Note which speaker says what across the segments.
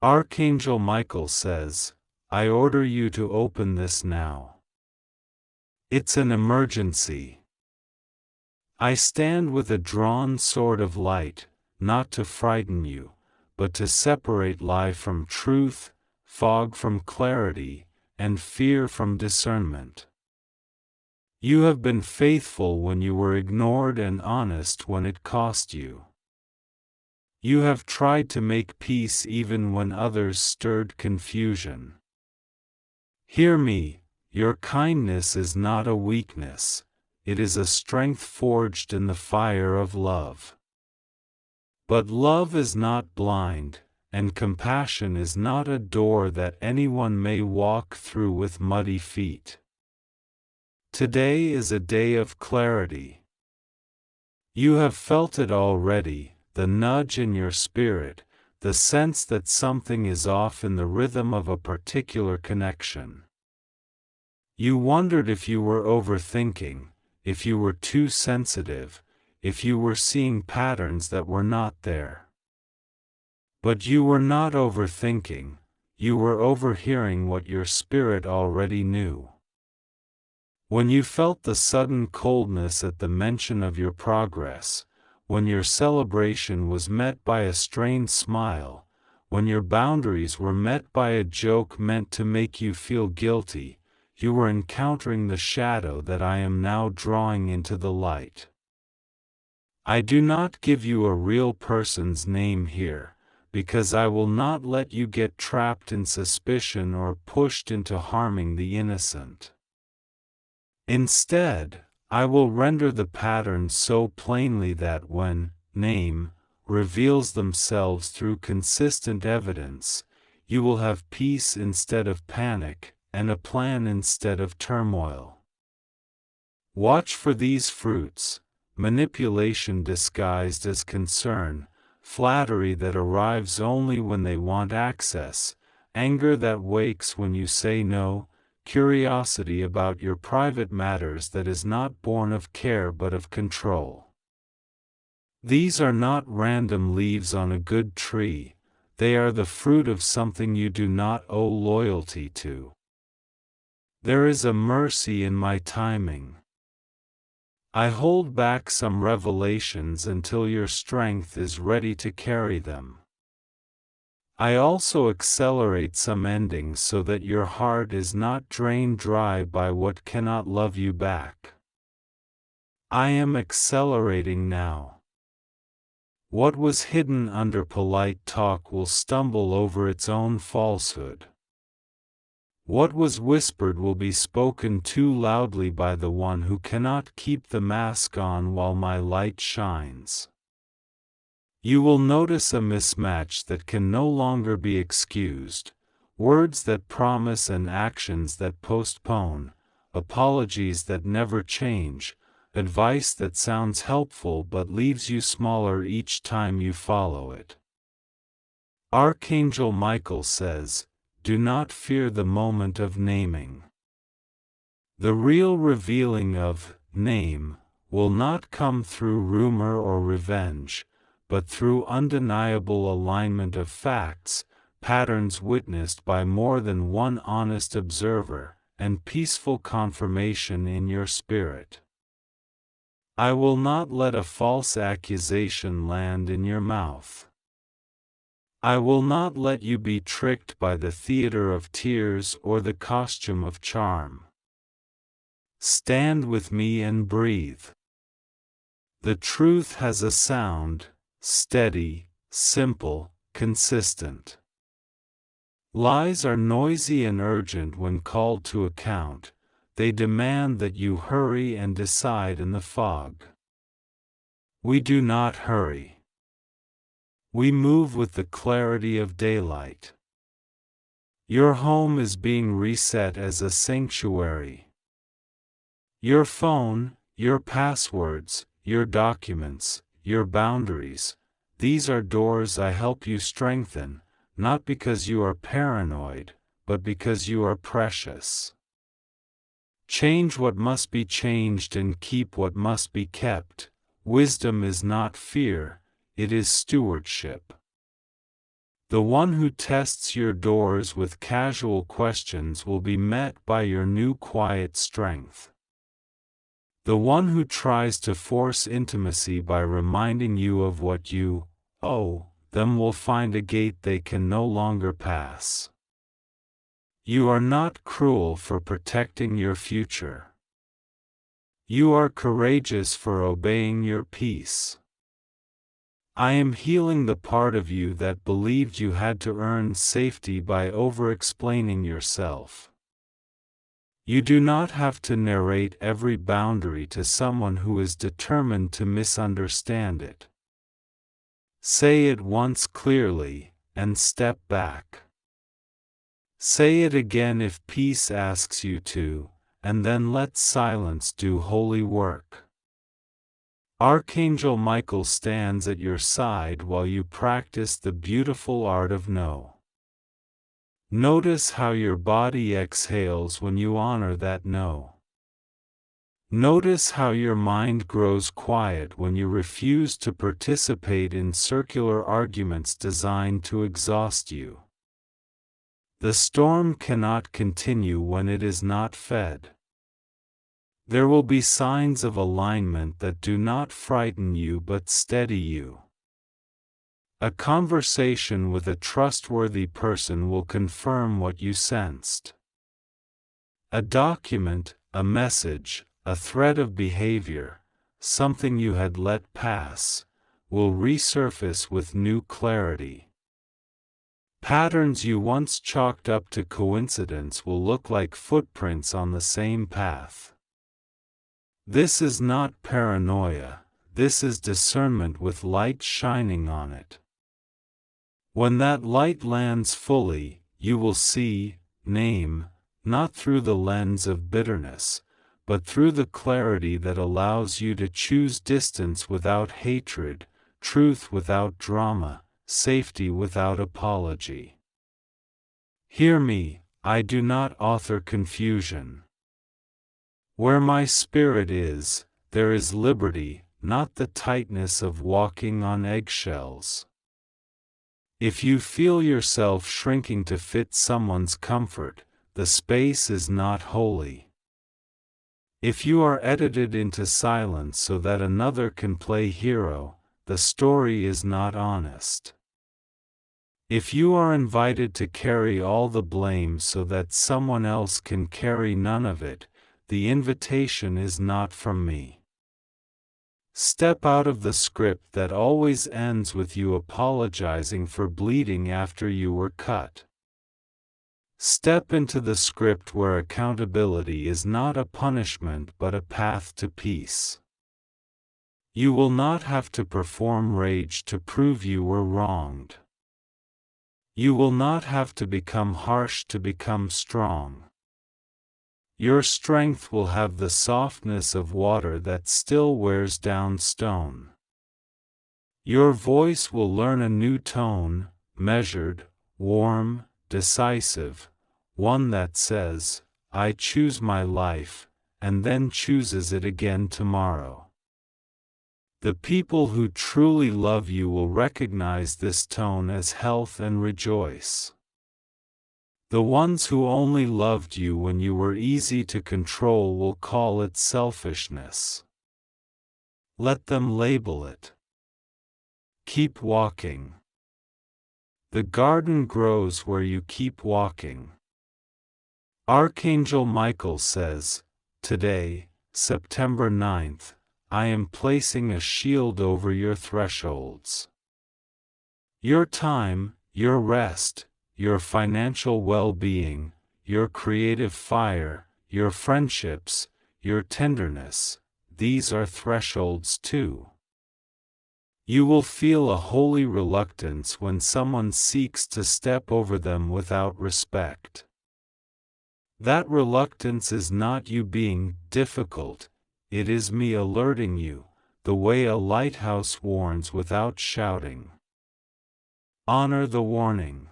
Speaker 1: Archangel Michael says, I order you to open this now. It's an emergency. I stand with a drawn sword of light, not to frighten you, but to separate lie from truth, fog from clarity, and fear from discernment. You have been faithful when you were ignored and honest when it cost you. You have tried to make peace even when others stirred confusion. Hear me, your kindness is not a weakness, it is a strength forged in the fire of love. But love is not blind, and compassion is not a door that anyone may walk through with muddy feet. Today is a day of clarity. You have felt it already, the nudge in your spirit, the sense that something is off in the rhythm of a particular connection. You wondered if you were overthinking, if you were too sensitive, if you were seeing patterns that were not there. But you were not overthinking, you were overhearing what your spirit already knew. When you felt the sudden coldness at the mention of your progress, when your celebration was met by a strained smile, when your boundaries were met by a joke meant to make you feel guilty, you were encountering the shadow that I am now drawing into the light. I do not give you a real person's name here, because I will not let you get trapped in suspicion or pushed into harming the innocent. Instead, I will render the patterns so plainly that when name reveals themselves through consistent evidence, you will have peace instead of panic, and a plan instead of turmoil. Watch for these fruits: manipulation disguised as concern, flattery that arrives only when they want access, anger that wakes when you say no, curiosity about your private matters that is not born of care but of control. These are not random leaves on a good tree, they are the fruit of something you do not owe loyalty to. There is a mercy in my timing. I hold back some revelations until your strength is ready to carry them. I also accelerate some endings so that your heart is not drained dry by what cannot love you back. I am accelerating now. What was hidden under polite talk will stumble over its own falsehood. What was whispered will be spoken too loudly by the one who cannot keep the mask on while my light shines. You will notice a mismatch that can no longer be excused, words that promise and actions that postpone, apologies that never change, advice that sounds helpful but leaves you smaller each time you follow it. Archangel Michael says, do not fear the moment of naming. The real revealing of name will not come through rumor or revenge, but through undeniable alignment of facts, patterns witnessed by more than one honest observer, and peaceful confirmation in your spirit. I will not let a false accusation land in your mouth. I will not let you be tricked by the theater of tears or the costume of charm. Stand with me and breathe. The truth has a sound, steady, simple, consistent. Lies are noisy and urgent when called to account, they demand that you hurry and decide in the fog. We do not hurry. We move with the clarity of daylight. Your home is being reset as a sanctuary. Your phone, your passwords, your documents, your boundaries, these are doors I help you strengthen, not because you are paranoid, but because you are precious. Change what must be changed and keep what must be kept. Wisdom is not fear, it is stewardship. The one who tests your doors with casual questions will be met by your new quiet strength. The one who tries to force intimacy by reminding you of what you owe them will find a gate they can no longer pass. You are not cruel for protecting your future. You are courageous for obeying your peace. I am healing the part of you that believed you had to earn safety by over-explaining yourself. You do not have to narrate every boundary to someone who is determined to misunderstand it. Say it once clearly, and step back. Say it again if peace asks you to, and then let silence do holy work. Archangel Michael stands at your side while you practice the beautiful art of no. Notice how your body exhales when you honor that no. Notice how your mind grows quiet when you refuse to participate in circular arguments designed to exhaust you. The storm cannot continue when it is not fed. There will be signs of alignment that do not frighten you but steady you. A conversation with a trustworthy person will confirm what you sensed. A document, a message, a thread of behavior, something you had let pass, will resurface with new clarity. Patterns you once chalked up to coincidence will look like footprints on the same path. This is not paranoia, this is discernment with light shining on it. When that light lands fully, you will see, name, not through the lens of bitterness, but through the clarity that allows you to choose distance without hatred, truth without drama, safety without apology. Hear me, I do not author confusion. Where my spirit is, there is liberty, not the tightness of walking on eggshells. If you feel yourself shrinking to fit someone's comfort, the space is not holy. If you are edited into silence so that another can play hero, the story is not honest. If you are invited to carry all the blame so that someone else can carry none of it, the invitation is not from me. Step out of the script that always ends with you apologizing for bleeding after you were cut. Step into the script where accountability is not a punishment but a path to peace. You will not have to perform rage to prove you were wronged. You will not have to become harsh to become strong. Your strength will have the softness of water that still wears down stone. Your voice will learn a new tone, measured, warm, decisive, one that says, I choose my life, and then chooses it again tomorrow. The people who truly love you will recognize this tone as health and rejoice. The ones who only loved you when you were easy to control will call it selfishness. Let them label it. Keep walking. The garden grows where you keep walking. Archangel Michael says, today, September 9th, I am placing a shield over your thresholds. Your time, your rest, your financial well-being, your creative fire, your friendships, your tenderness, these are thresholds too. You will feel a holy reluctance when someone seeks to step over them without respect. That reluctance is not you being difficult, it is me alerting you, the way a lighthouse warns without shouting. Honor the warning.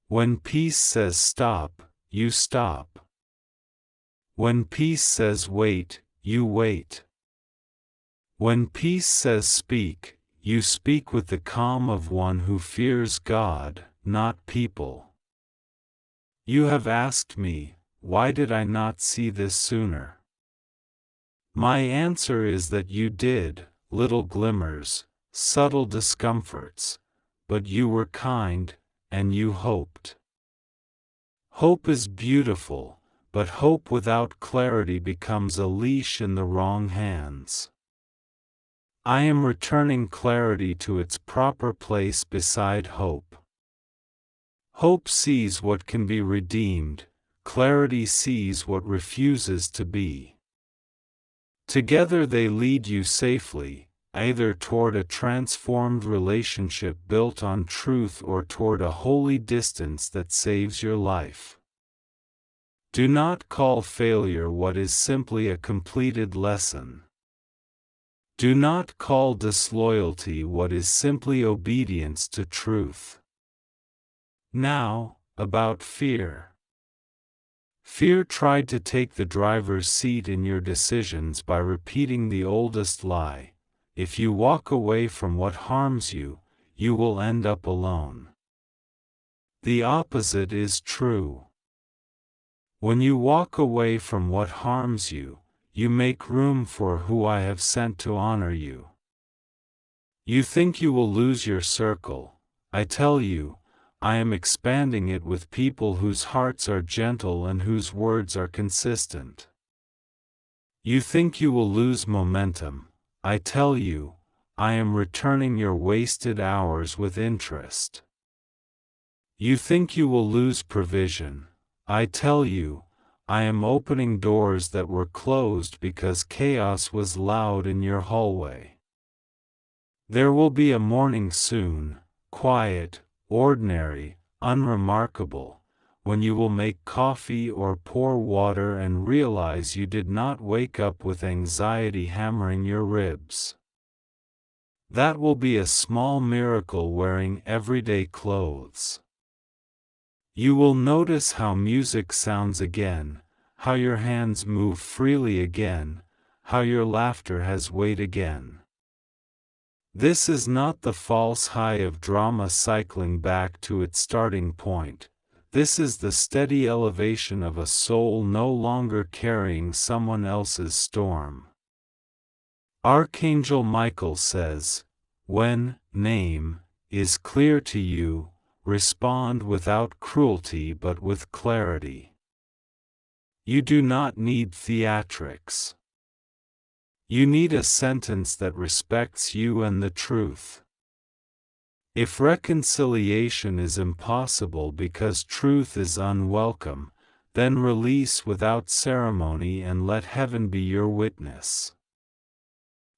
Speaker 1: When peace says stop, you stop. When peace says wait, you wait. When peace says speak, you speak with the calm of one who fears God, not people. You have asked me, why did I not see this sooner? My answer is that you did, little glimmers, subtle discomforts, but you were kind, and you hoped. Hope is beautiful, but hope without clarity becomes a leash in the wrong hands. I am returning clarity to its proper place beside hope. Hope sees what can be redeemed, clarity sees what refuses to be. Together they lead you safely, either toward a transformed relationship built on truth or toward a holy distance that saves your life. Do not call failure what is simply a completed lesson. Do not call disloyalty what is simply obedience to truth. Now, about fear. Fear tried to take the driver's seat in your decisions by repeating the oldest lie: if you walk away from what harms you, you will end up alone. The opposite is true. When you walk away from what harms you, you make room for who I have sent to honor you. You think you will lose your circle. I tell you, I am expanding it with people whose hearts are gentle and whose words are consistent. You think you will lose momentum. I tell you, I am returning your wasted hours with interest. You think you will lose provision. I tell you, I am opening doors that were closed because chaos was loud in your hallway. There will be a morning soon, quiet, ordinary, unremarkable, when you will make coffee or pour water and realize you did not wake up with anxiety hammering your ribs. That will be a small miracle wearing everyday clothes. You will notice how music sounds again, how your hands move freely again, how your laughter has weight again. This is not the false high of drama cycling back to its starting point. This is the steady elevation of a soul no longer carrying someone else's storm. Archangel Michael says, when name is clear to you, respond without cruelty but with clarity. You do not need theatrics. You need a sentence that respects you and the truth. If reconciliation is impossible because truth is unwelcome, then release without ceremony and let heaven be your witness.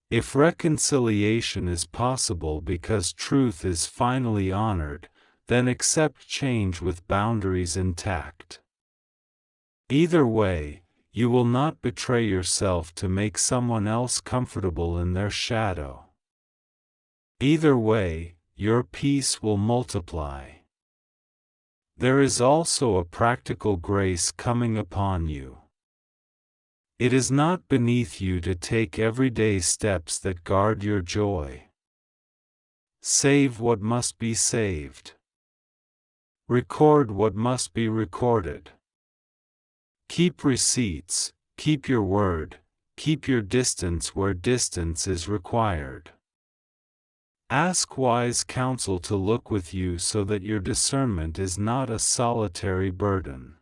Speaker 1: If reconciliation is possible because truth is finally honored, then accept change with boundaries intact. Either way, you will not betray yourself to make someone else comfortable in their shadow. Either way, your peace will multiply. There is also a practical grace coming upon you. It is not beneath you to take everyday steps that guard your joy. Save what must be saved. Record what must be recorded. Keep receipts, keep your word, keep your distance where distance is required. Ask wise counsel to look with you so that your discernment is not a solitary burden.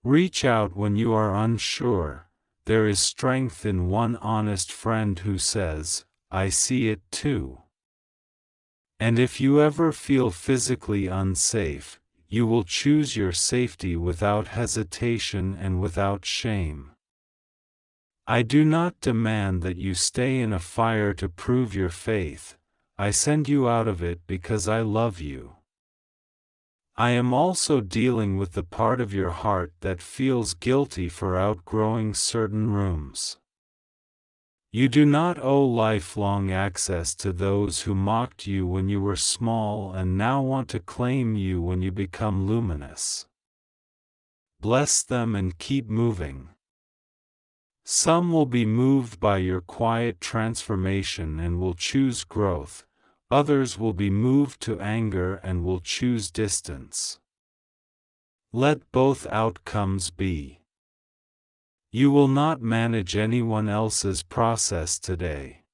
Speaker 1: Reach out when you are unsure. There is strength in one honest friend who says, I see it too. And if you ever feel physically unsafe, you will choose your safety without hesitation and without shame. I do not demand that you stay in a fire to prove your faith. I send you out of it because I love you. I am also dealing with the part of your heart that feels guilty for outgrowing certain rooms. You do not owe lifelong access to those who mocked you when you were small and now want to claim you when you become luminous. Bless them and keep moving. Some will be moved by your quiet transformation and will choose growth, others will be moved to anger and will choose distance. Let both outcomes be. You will not manage anyone else's process today.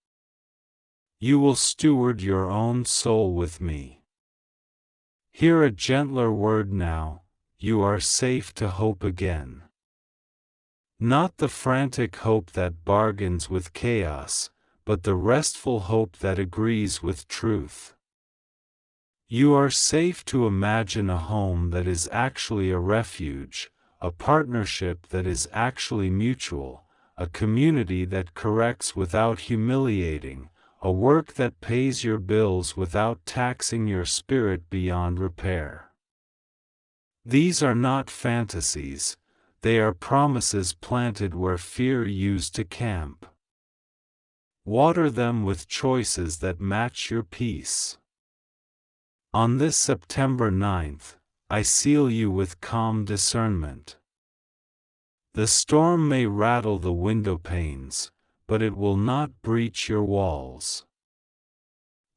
Speaker 1: You will steward your own soul with me. Hear a gentler word now, you are safe to hope again. Not the frantic hope that bargains with chaos, but the restful hope that agrees with truth. You are safe to imagine a home that is actually a refuge, a partnership that is actually mutual, a community that corrects without humiliating, a work that pays your bills without taxing your spirit beyond repair. These are not fantasies, they are promises planted where fear used to camp. Water them with choices that match your peace. On this September 9th, I seal you with calm discernment. The storm may rattle the window panes, but it will not breach your walls.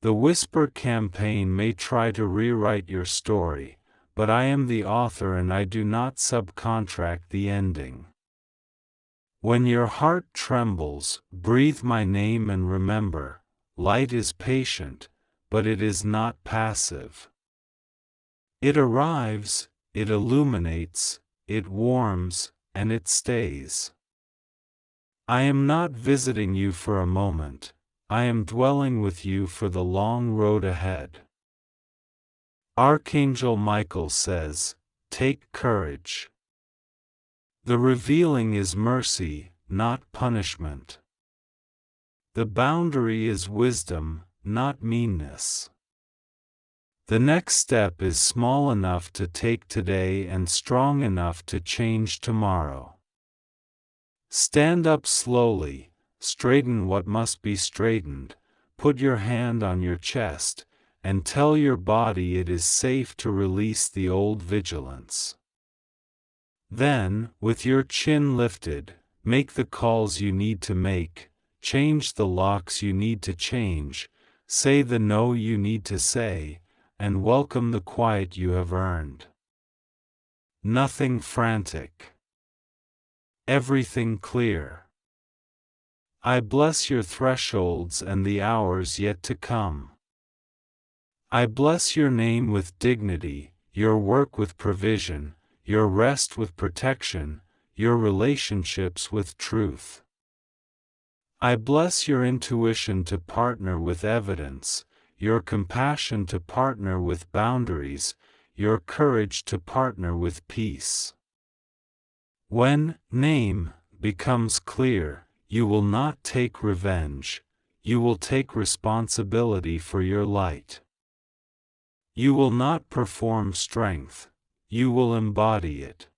Speaker 1: The whisper campaign may try to rewrite your story, but I am the author and I do not subcontract the ending. When your heart trembles, breathe my name and remember, light is patient, but it is not passive. It arrives, it illuminates, it warms, and it stays. I am not visiting you for a moment, I am dwelling with you for the long road ahead. Archangel Michael says, take courage. The revealing is mercy, not punishment. The boundary is wisdom, not meanness. The next step is small enough to take today and strong enough to change tomorrow. Stand up slowly, straighten what must be straightened, put your hand on your chest, and tell your body it is safe to release the old vigilance. Then, with your chin lifted, make the calls you need to make, change the locks you need to change, say the no you need to say, and welcome the quiet you have earned. Nothing frantic. Everything clear. I bless your thresholds and the hours yet to come. I bless your name with dignity, your work with provision, your rest with protection, your relationships with truth. I bless your intuition to partner with evidence, your compassion to partner with boundaries, your courage to partner with peace. When name becomes clear, you will not take revenge, you will take responsibility for your light. You will not perform strength, you will embody it.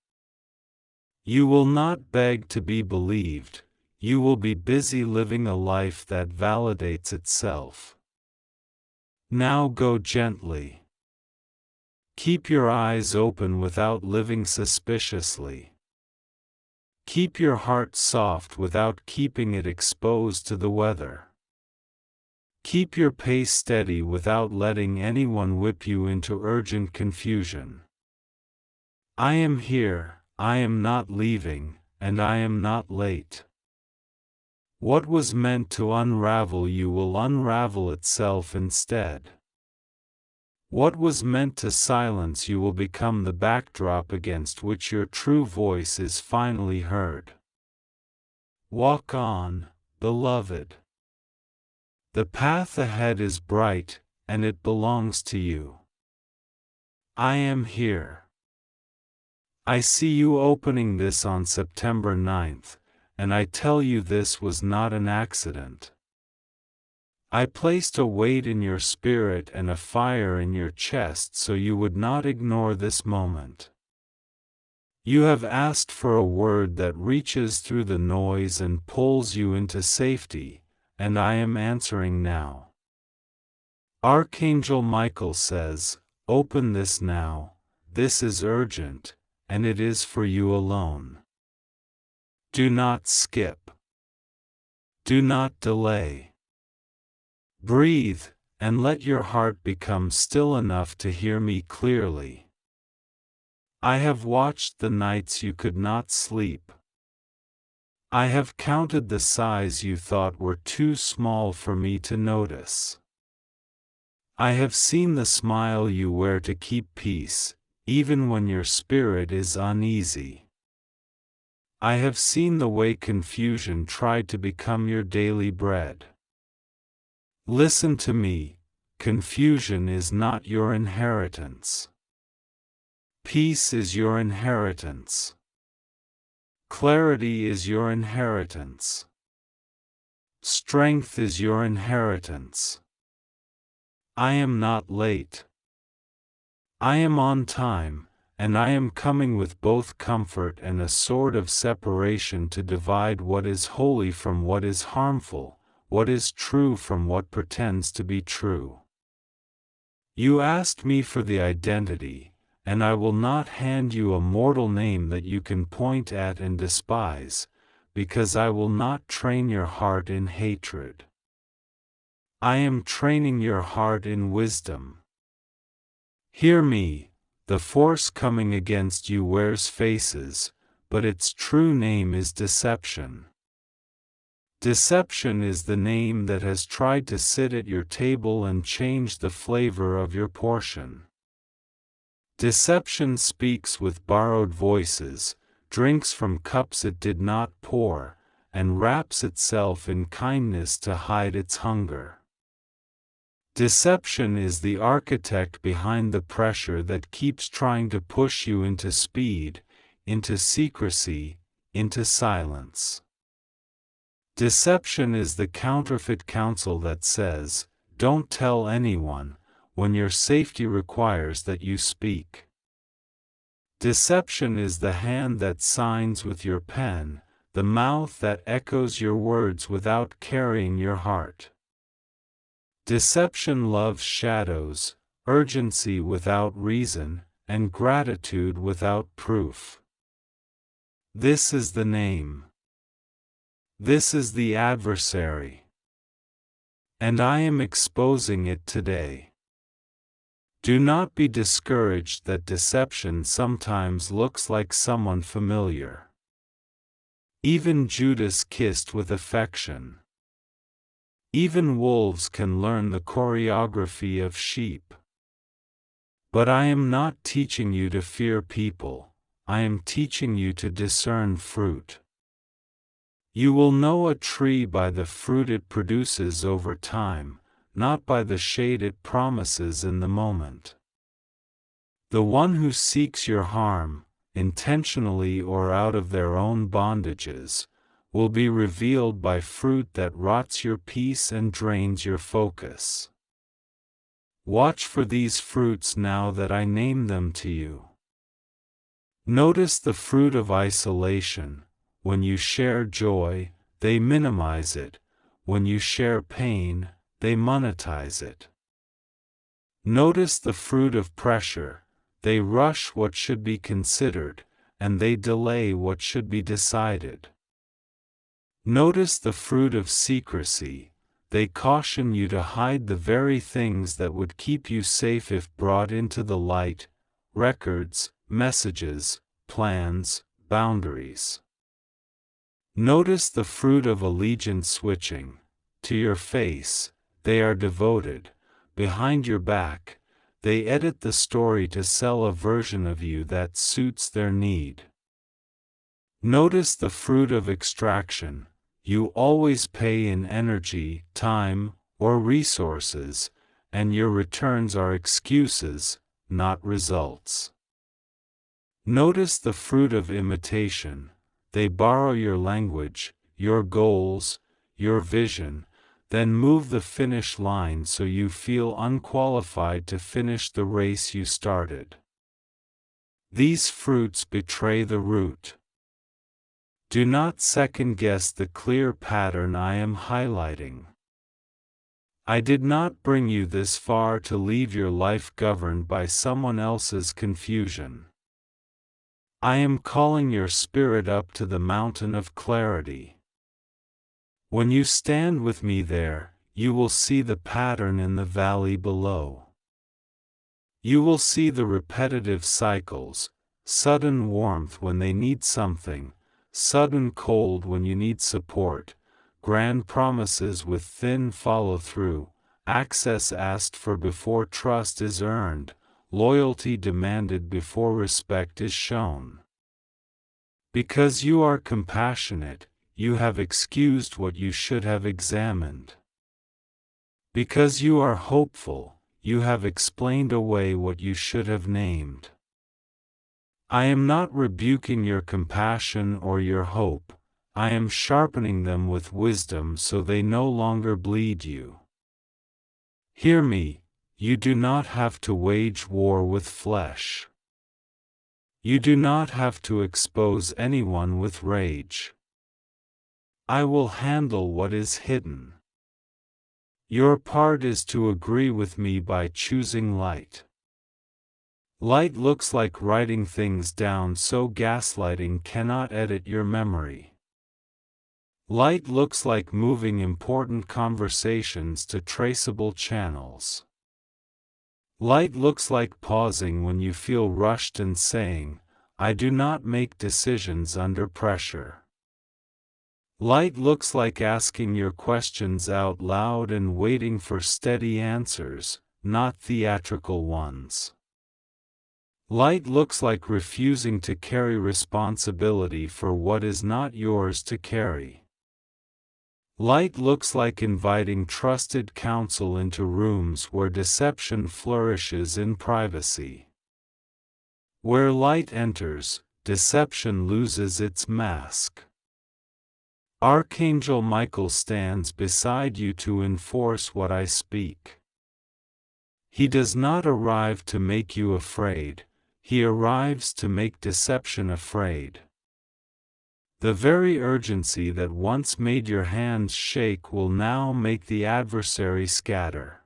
Speaker 1: You will not beg to be believed, you will be busy living a life that validates itself. Now go gently. Keep your eyes open without living suspiciously. Keep your heart soft without keeping it exposed to the weather. Keep your pace steady without letting anyone whip you into urgent confusion. I am here, I am not leaving, and I am not late. What was meant to unravel you will unravel itself instead. What was meant to silence you will become the backdrop against which your true voice is finally heard. Walk on, beloved. The path ahead is bright, and it belongs to you. I am here. I see you opening this on September 9th, and I tell you this was not an accident. I placed a weight in your spirit and a fire in your chest so you would not ignore this moment. You have asked for a word that reaches through the noise and pulls you into safety, and I am answering now. Archangel Michael says, open this now, this is urgent, and it is for you alone. Do not skip. Do not delay. Breathe, and let your heart become still enough to hear me clearly. I have watched the nights you could not sleep. I have counted the sighs you thought were too small for me to notice. I have seen the smile you wear to keep peace, even when your spirit is uneasy. I have seen the way confusion tried to become your daily bread. Listen to me, confusion is not your inheritance. Peace is your inheritance. Clarity is your inheritance. Strength is your inheritance. I am not late. I am on time, and I am coming with both comfort and a sword of separation to divide what is holy from what is harmful, what is true from what pretends to be true. You asked me for the identity, and I will not hand you a mortal name that you can point at and despise, because I will not train your heart in hatred. I am training your heart in wisdom. Hear me, the force coming against you wears faces, but its true name is deception. Deception is the name that has tried to sit at your table and change the flavor of your portion. Deception speaks with borrowed voices, drinks from cups it did not pour, and wraps itself in kindness to hide its hunger. Deception is the architect behind the pressure that keeps trying to push you into speed, into secrecy, into silence. Deception is the counterfeit counsel that says, "Don't tell anyone," when your safety requires that you speak. Deception is the hand that signs with your pen, the mouth that echoes your words without carrying your heart. Deception loves shadows, urgency without reason, and gratitude without proof. This is the name. This is the adversary. And I am exposing it today. Do not be discouraged that deception sometimes looks like someone familiar. Even Judas kissed with affection. Even wolves can learn the choreography of sheep. But I am not teaching you to fear people, I am teaching you to discern fruit. You will know a tree by the fruit it produces over time, not by the shade it promises in the moment. The one who seeks your harm, intentionally or out of their own bondages, will be revealed by fruit that rots your peace and drains your focus. Watch for these fruits now that I name them to you. Notice the fruit of isolation. When you share joy, they minimize it. When you share pain, they monetize it. Notice the fruit of pressure. They rush what should be considered, and they delay what should be decided. Notice the fruit of secrecy. They caution you to hide the very things that would keep you safe if brought into the light: records, messages, plans, boundaries. Notice the fruit of allegiance switching. To your face, they are devoted. Behind your back, they edit the story to sell a version of you that suits their need. Notice the fruit of extraction. You always pay in energy, time, or resources, and your returns are excuses, not results. Notice the fruit of imitation. They borrow your language, your goals, your vision, then move the finish line so you feel unqualified to finish the race you started. These fruits betray the root. Do not second-guess the clear pattern I am highlighting. I did not bring you this far to leave your life governed by someone else's confusion. I am calling your spirit up to the mountain of clarity. When you stand with me there, you will see the pattern in the valley below. You will see the repetitive cycles, sudden warmth when they need something, sudden cold when you need support, grand promises with thin follow-through, access asked for before trust is earned, loyalty demanded before respect is shown. Because you are compassionate, you have excused what you should have examined. Because you are hopeful, you have explained away what you should have named. I am not rebuking your compassion or your hope, I am sharpening them with wisdom so they no longer bleed you. Hear me, you do not have to wage war with flesh. You do not have to expose anyone with rage. I will handle what is hidden. Your part is to agree with me by choosing light. Light looks like writing things down so gaslighting cannot edit your memory. Light looks like moving important conversations to traceable channels. Light looks like pausing when you feel rushed and saying, I do not make decisions under pressure. Light looks like asking your questions out loud and waiting for steady answers, not theatrical ones. Light looks like refusing to carry responsibility for what is not yours to carry. Light looks like inviting trusted counsel into rooms where deception flourishes in privacy. Where light enters, deception loses its mask. Archangel Michael stands beside you to enforce what I speak. He does not arrive to make you afraid, he arrives to make deception afraid. The very urgency that once made your hands shake will now make the adversary scatter.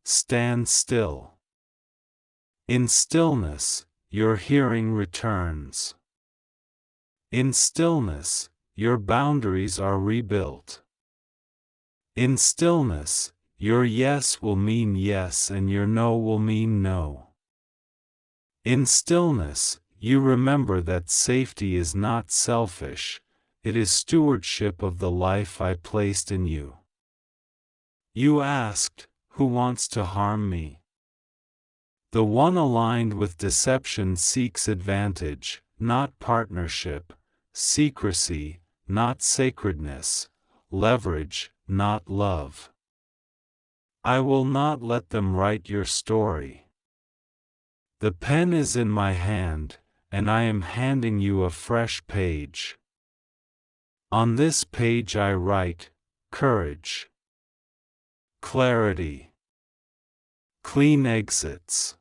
Speaker 1: Stand still. In stillness, your hearing returns. In stillness, your boundaries are rebuilt. In stillness, your yes will mean yes and your no will mean no. In stillness, you remember that safety is not selfish, it is stewardship of the life I placed in you. You asked, who wants to harm me? The one aligned with deception seeks advantage, not partnership, secrecy, not sacredness, leverage, not love. I will not let them write your story. The pen is in my hand, and I am handing you a fresh page. On this page I write, courage, clarity, clean exits,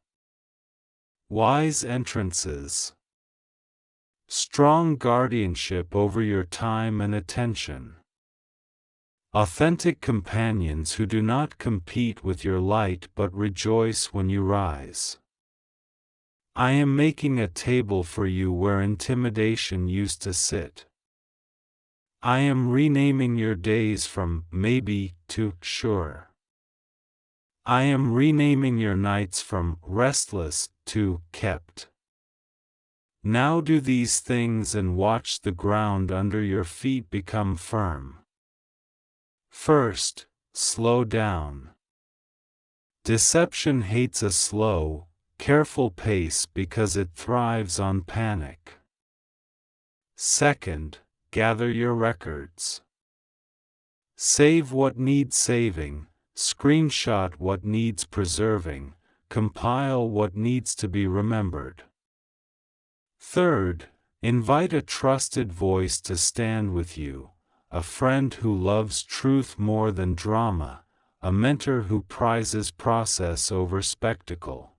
Speaker 1: wise entrances, strong guardianship over your time and attention, authentic companions who do not compete with your light but rejoice when you rise. I am making a table for you where intimidation used to sit. I am renaming your days from maybe to sure. I am renaming your nights from restless to kept. Now do these things and watch the ground under your feet become firm. First, slow down. Deception hates a slow, careful pace because it thrives on panic. Second, gather your records. Save what needs saving, screenshot what needs preserving, compile what needs to be remembered. Third, invite a trusted voice to stand with you, a friend who loves truth more than drama, a mentor who prizes process over spectacle.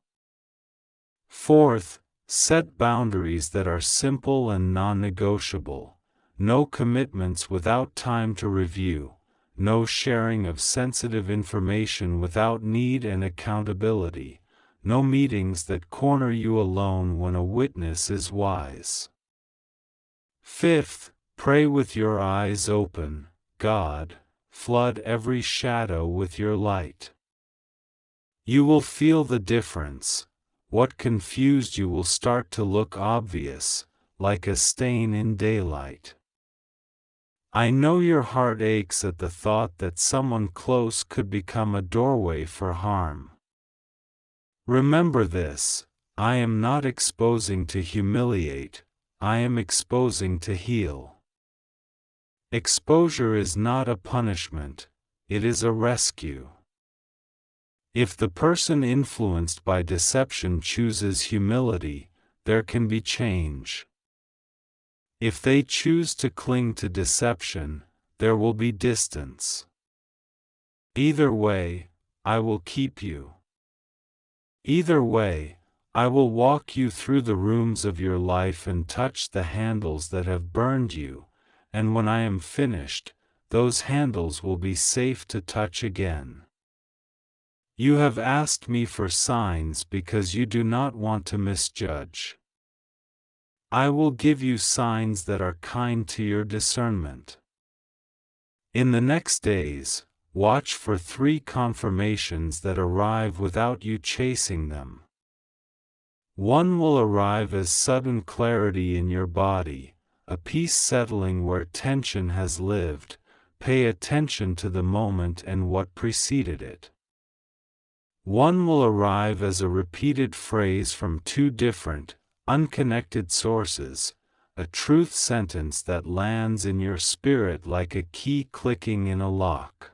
Speaker 1: Fourth, set boundaries that are simple and non-negotiable. No commitments without time to review, no sharing of sensitive information without need and accountability, no meetings that corner you alone when a witness is wise. Fifth, pray with your eyes open. God, flood every shadow with your light. You will feel the difference. What confused you will start to look obvious, like a stain in daylight. I know your heart aches at the thought that someone close could become a doorway for harm. Remember this: I am not exposing to humiliate, I am exposing to heal. Exposure is not a punishment, it is a rescue. If the person influenced by deception chooses humility, there can be change. If they choose to cling to deception, there will be distance. Either way, I will keep you. Either way, I will walk you through the rooms of your life and touch the handles that have burned you, and when I am finished, those handles will be safe to touch again. You have asked me for signs because you do not want to misjudge. I will give you signs that are kind to your discernment. In the next days, watch for 3 confirmations that arrive without you chasing them. One will arrive as sudden clarity in your body, a peace settling where tension has lived. Pay attention to the moment and what preceded it. One will arrive as a repeated phrase from 2 different, unconnected sources, a truth sentence that lands in your spirit like a key clicking in a lock.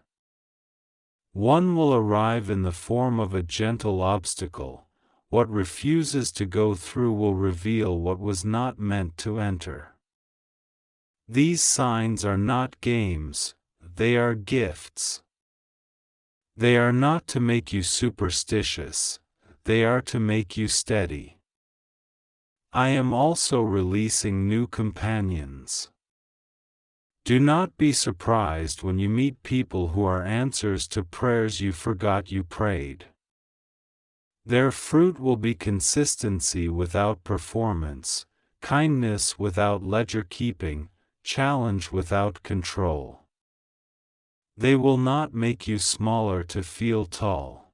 Speaker 1: One will arrive in the form of a gentle obstacle. What refuses to go through will reveal what was not meant to enter. These signs are not games, they are gifts. They are not to make you superstitious, they are to make you steady. I am also releasing new companions. Do not be surprised when you meet people who are answers to prayers you forgot you prayed. Their fruit will be consistency without performance, kindness without ledger keeping, challenge without control. They will not make you smaller to feel tall.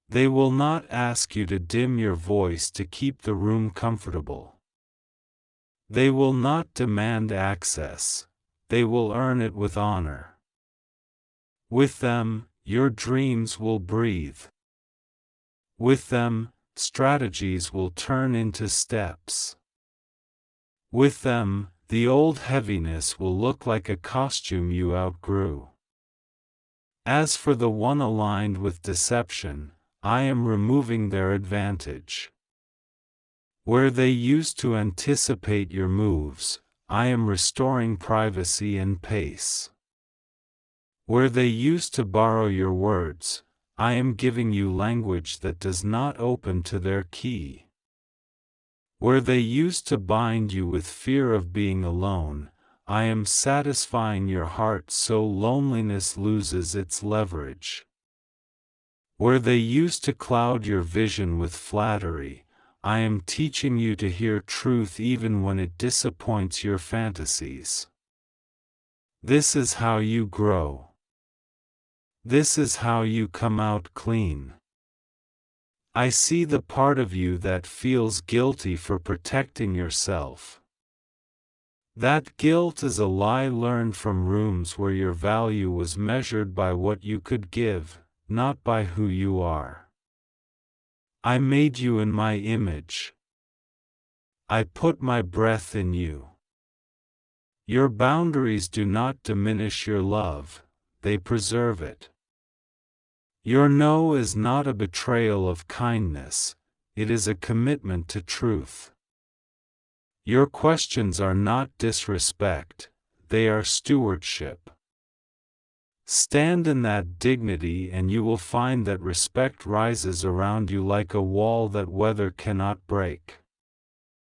Speaker 1: They will not ask you to dim your voice to keep the room comfortable. They will not demand access, they will earn it with honor. With them, your dreams will breathe. With them, strategies will turn into steps. With them, the old heaviness will look like a costume you outgrew. As for the one aligned with deception, I am removing their advantage. Where they used to anticipate your moves, I am restoring privacy and pace. Where they used to borrow your words, I am giving you language that does not open to their key. Where they used to bind you with fear of being alone, I am satisfying your heart so loneliness loses its leverage. Where they used to cloud your vision with flattery, I am teaching you to hear truth even when it disappoints your fantasies. This is how you grow. This is how you come out clean. I see the part of you that feels guilty for protecting yourself. That guilt is a lie learned from rooms where your value was measured by what you could give, not by who you are. I made you in my image. I put my breath in you. Your boundaries do not diminish your love, they preserve it. Your no is not a betrayal of kindness, it is a commitment to truth. Your questions are not disrespect, they are stewardship. Stand in that dignity and you will find that respect rises around you like a wall that weather cannot break.